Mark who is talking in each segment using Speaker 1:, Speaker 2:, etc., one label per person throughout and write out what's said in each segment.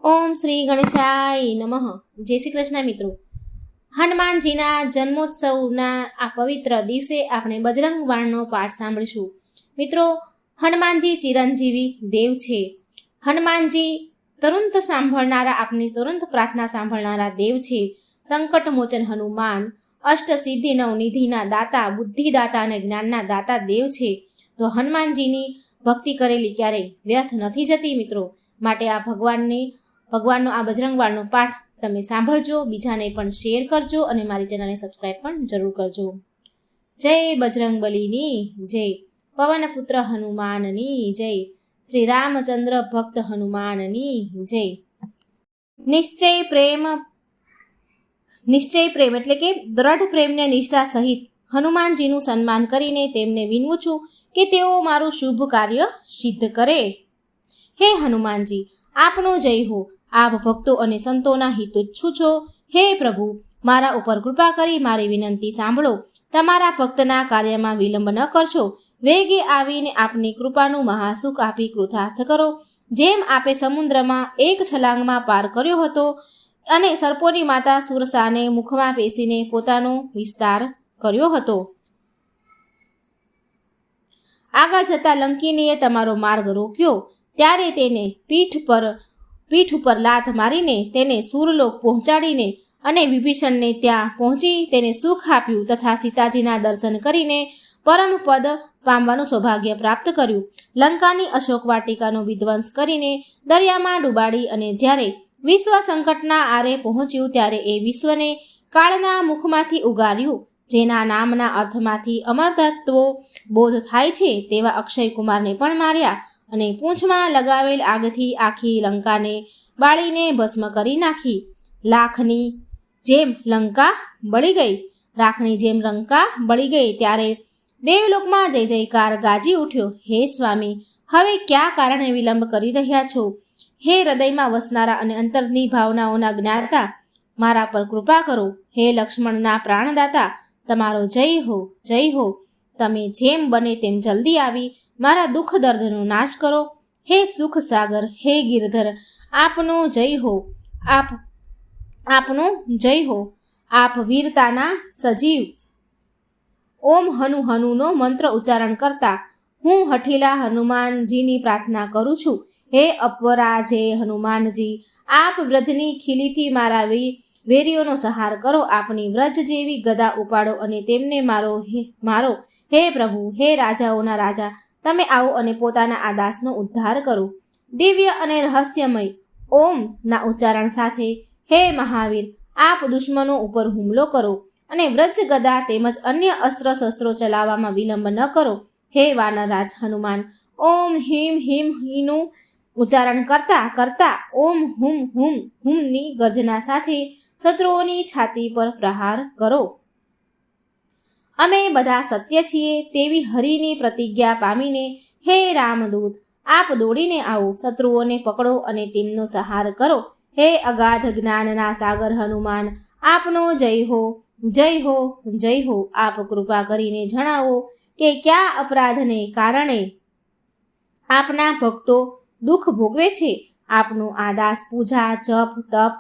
Speaker 1: ઓમ શ્રી ગણેશાય નમઃ. જય શ્રી કૃષ્ણ મિત્રો. હનુમાનજીના જન્મોત્સવના આ પવિત્ર દિવસે આપણે બજરંગ બાણનો પાઠ સાંભળીશું. મિત્રો, હનુમાનજી ચિરંજીવી દેવ છે. હનુમાનજી તુરંત સાંભળનારા, આપની તુરંત પ્રાર્થના સાંભળનારા દેવ છે. સંકટ મોચન હનુમાન અષ્ટ સિદ્ધિ નવનિધિના દાતા, બુદ્ધિદાતા અને જ્ઞાનના દાતા દેવ છે. તો હનુમાનજીની ભક્તિ કરેલી ક્યારેય વ્યર્થ નથી જતી મિત્રો. માટે આ ભગવાનનો આ બજરંગ બાણનો પાઠ તમે સાંભળજો, બીજાને પણ શેર કરજો અને મારી ચેનલને સબસ્ક્રાઈબ પણ જરૂર કરજો. જય બજરંગ બલીની જય, પવનપુત્ર હનુમાનની જય, શ્રી રામચંદ્ર ભક્ત હનુમાનની જય. નિશ્ચય પ્રેમ એટલે કે દ્રઢ પ્રેમને નિષ્ઠા સહિત હનુમાનજીનું સન્માન કરીને તેમને વિનવું છું કે તેઓ મારું શુભ કાર્ય સિદ્ધ કરે. હે હનુમાનજી, આપનો જય હો. આપ ભક્તો અને સંતોના હિતોચ્છુ છો. હે પ્રભુ, મારા ઉપર કૃપા કરી મારી વિનંતી સાંભળો. તમારા ભક્તના કાર્યમાં વિલંબ ન કરશો. વેગે આવીને આપની કૃપાનું મહાસુખ આપી કૃતાર્થ કરો. જેમ આપે સમુદ્રમાં એક છલાંગમાં પાર કર્યો હતો અને સર્પોની માતા સુરસાને મુખમાં પેસીને પોતાનો વિસ્તાર કર્યો હતો. આગળ જતા લંકિનીએ તમારો માર્ગ રોક્યો ત્યારે તેને પીઠ ઉપર લાત મારીને તેને સૂરલોક પહોંચાડીને અને વિભીષણને ત્યાં પહોંચી તેને સુખ આપ્યું તથા સીતાજીના દર્શન કરીને પરમ પદ પામવાનું સૌભાગ્ય પ્રાપ્ત કર્યું. લંકાની અશોક વાટિકાનો વિધ્વંસ કરીને દરિયામાં ડૂબાડી અને જ્યારે વિશ્વ સંકટના આરે પહોંચ્યું ત્યારે એ વિશ્વને કાળના મુખમાંથી ઉગાર્યું. જેના નામના અર્થમાંથી અમરતત્વો બોધ થાય છે તેવા અક્ષય કુમારને પણ માર્યા અને પૂંછમાં લગાવેલ આગથી આખી લંકાને બાળીને ભસ્મ કરી નાખી. રાખની જેમ લંકા બળી ગઈ ત્યારે દેવલોકમાં જય જયકાર ગાજી ઉઠ્યો. હે સ્વામી, હવે ક્યાં કારણે વિલંબ કરી રહ્યા છો? હે હૃદયમાં વસનારા અને અંતરની ભાવનાઓના જ્ઞાતા, મારા પર કૃપા કરો. હે લક્ષ્મણના પ્રાણદાતા, તમારો જય હો, જય હો. તમે જેમ બને તેમ જલ્દી આવી મારા દુઃખ દર્દનો નાશ કરો. હે સુખ સાગર, હે ગિરધર, આપનો જય હો, આપનો જય હો. આપ વીરતાના સજીવ. ઓમ હનુનો મંત્ર ઉચ્ચારણ કરતા હું હઠીલા હનુમાનજીની પ્રાર્થના કરું છું. હે અપરાજેય હનુમાનજી, આપ વ્રજની ખીલીથી મારા વેરીઓનો સહાર કરો. આપની વ્રજ જેવી ગદા ઉપાડો અને તેમને મારો. હે પ્રભુ, હે રાજાઓના રાજા, તમે આવો અને પોતાના આ દાસનો ઉદ્ધાર કરો. દિવ્ય અને રહસ્યમય ઓમ ના ઉચ્ચારણ સાથે હે મહાવીર, આપ દુશ્મનો ઉપર હુમલો કરો અને વ્રજ ગદા તેમજ અન્ય અસ્ત્ર શસ્ત્રો ચલાવવામાં વિલંબ ન કરો. હે વાનરરાજ હનુમાન, ઓમ હિમ હિમ હીનું ઉચ્ચારણ કરતા ઓમ હુમની ગર્જના સાથે શત્રુઓની છાતી પર પ્રહાર કરો. અમે બધા સત્ય છીએ તેવી હરિની પ્રતિજ્ઞા પામીને હે રામદૂત, આપ દોડીને આવો. શત્રુઓને પકડો અને તેમનો સહાર કરો. હે અગાધ જ્ઞાનના સાગર હનુમાન, આપનો જય હો, જય હો, જય હો. આપ કૃપા કરીને જણાવો કે કયા અપરાધને કારણે આપના ભક્તો દુઃખ ભોગવે છે. આપનો આ દાસ પૂજા, જપ, તપ,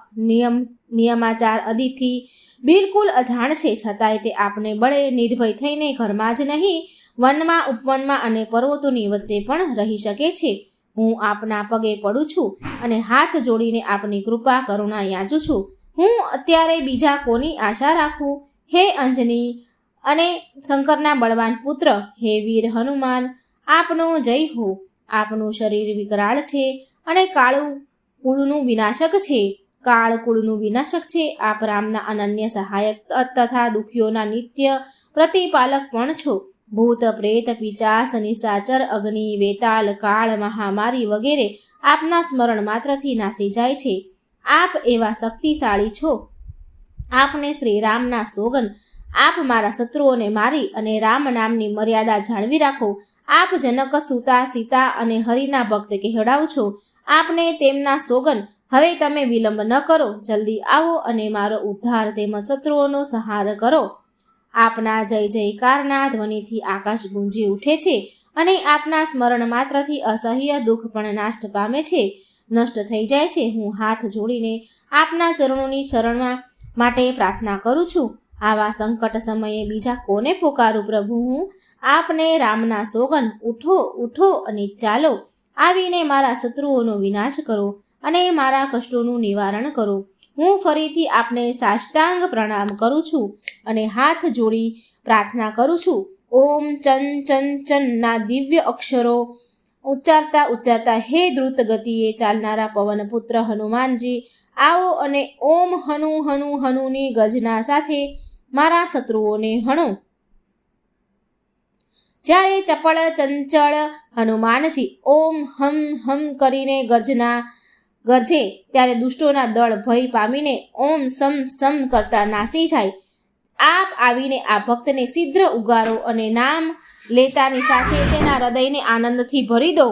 Speaker 1: નિયમાચાર આદિથી બિલકુલ અજાણ છે. છતાંય તે આપને બળે નિર્ભય થઈને ઘરમાં જ નહીં, વનમાં, ઉપવનમાં અને પર્વતોની વચ્ચે પણ રહી શકે છે. હું આપના પગે પડું છું અને હાથ જોડીને આપની કૃપા કરુણા યાચું છું. હું અત્યારે બીજા કોની આશા રાખું? હે અંજની અને શંકરના બળવાન પુત્ર, હે વીર હનુમાન, આપનો જય હો. આપનું શરીર વિકરાળ છે અને કાળ કુળનું વિનાશક છે. આપ રામના અનન્ય સહાયક તથા દુઃખીઓના નિત્ય પ્રતિપાલક પણ છો. ભૂત, પ્રેત, પિચાચ, નિશાચર, અગ્નિ, વેતાલ, કાળ, મહામારી વગેરે આપના સ્મરણ માત્રથી નાસી જાય છે. આપ એવા શક્તિશાળી છો. આપને શ્રી રામના સોગન, આપ મારા શત્રુઓને મારી અને રામ નામની મર્યાદા જાળવી રાખો. આપ જનક, સુતા, સીતા અને હરિના ભક્ત કહેવડાવ છો. આપને તેમના સોગન, હવે તમે વિલંબ ન કરો, જલ્દી આવો અને મારો ઉદ્ધાર તેમજ શત્રુઓનો સહાર કરો. આપના જય જયકારના ધ્વનિથી આકાશ ગુંજી ઉઠે છે અને આપના સ્મરણ માત્રથી અસહ્ય દુઃખ પણ નાશ પામે છે. નષ્ટ થઈ જાય છે. હું હાથ જોડીને આપના ચરણોની શરણમાં માટે પ્રાર્થના કરું છું. આવા સંકટ સમયે બીજા કોને પોકારું પ્રભુ? હું આપને રામના સોગન. ઉઠો ઉઠો અને ચાલો, આવીને મારા શત્રુઓનો વિનાશ કરો અને મારા કષ્ટોનું નિવારણ કરો. હું ફરીથી આપને સાષ્ટાંગ પ્રણામ કરું છું અને હાથ જોડી પ્રાર્થના કરું છું. ઓમ ચન ચન ચન ના દિવ્ય અક્ષરો ઉચ્ચારતા હે દ્રુત ગતિએ ચાલનારા પવનપુત્ર હનુમાનજી, આવો અને ઓમ હનુ હનુ હનુની ગર્જના સાથે મારા શત્રુઓને હણો. જ્યારે ચપળ ચંચળ હનુમાનજી ઓમ હમ હમ કરીને ગરજે ત્યારે દુષ્ટોના દળ ભય પામીને ઓમ સમ સમ કરતા નાસી જાય. આપ આવીને આ ભક્તને શીઘ્ર ઉગારો અને નામ લેતાની સાથે તેના હૃદયને આનંદથી ભરી દો.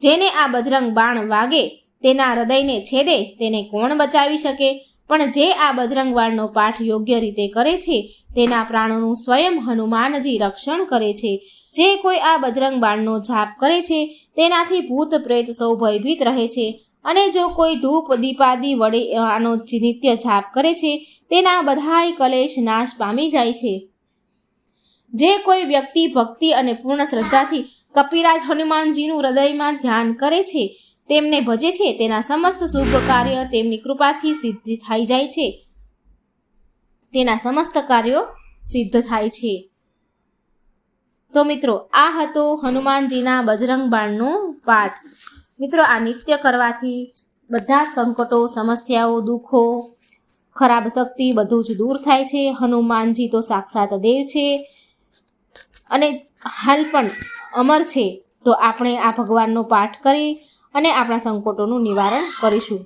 Speaker 1: જેને આ બજરંગ બાણ વાગે તેના હૃદયને છેદે તેને કોણ બચાવી શકે? પણ જે આ બજરંગ બાણનો પાઠ યોગ્ય રીતે કરે છે તેના પ્રાણોનું સ્વયં હનુમાનજી રક્ષણ કરે છે. જે કોઈ આ બજરંગ બાણનો જાપ કરે છે તેનાથી ભૂત પ્રેત સૌ ભયભીત રહે છે. અને જો કોઈ ધૂપ દીપાદી વડે આનો નિત્ય જાપ કરે છે તેના બધાય કલેશ નાશ પામી જાય છે. જે કોઈ વ્યક્તિ ભક્તિ અને પૂર્ણ શ્રદ્ધાથી કપિરાજ હનુમાનજીનું હૃદયમાં ધ્યાન કરે છે, તેમને ભજે છે, તેના સમસ્ત શુભ કાર્ય તેમની કૃપાથી સિદ્ધ થઈ જાય છે. તેના સમસ્ત કાર્યો સિદ્ધ થાય છે. તો મિત્રો, આ હતો હનુમાનજીના બજરંગ બાણનો પાઠ. મિત્રો, આ નિત્ય કરવાથી બધા જ સંકટો, સમસ્યાઓ, દુઃખો, ખરાબ શક્તિ બધું જ દૂર થાય છે. હનુમાનજી તો સાક્ષાત દેવ છે અને હાલ પણ અમર છે. તો આપણે આ ભગવાનનો પાઠ કરી અને આપણા સંકટોનું નિવારણ કરીશું.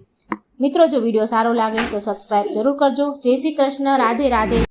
Speaker 1: મિત્રો, જો વિડીયો સારો લાગે તો સબસ્ક્રાઈબ જરૂર કરજો. જય શ્રી કૃષ્ણ. રાધે રાધે.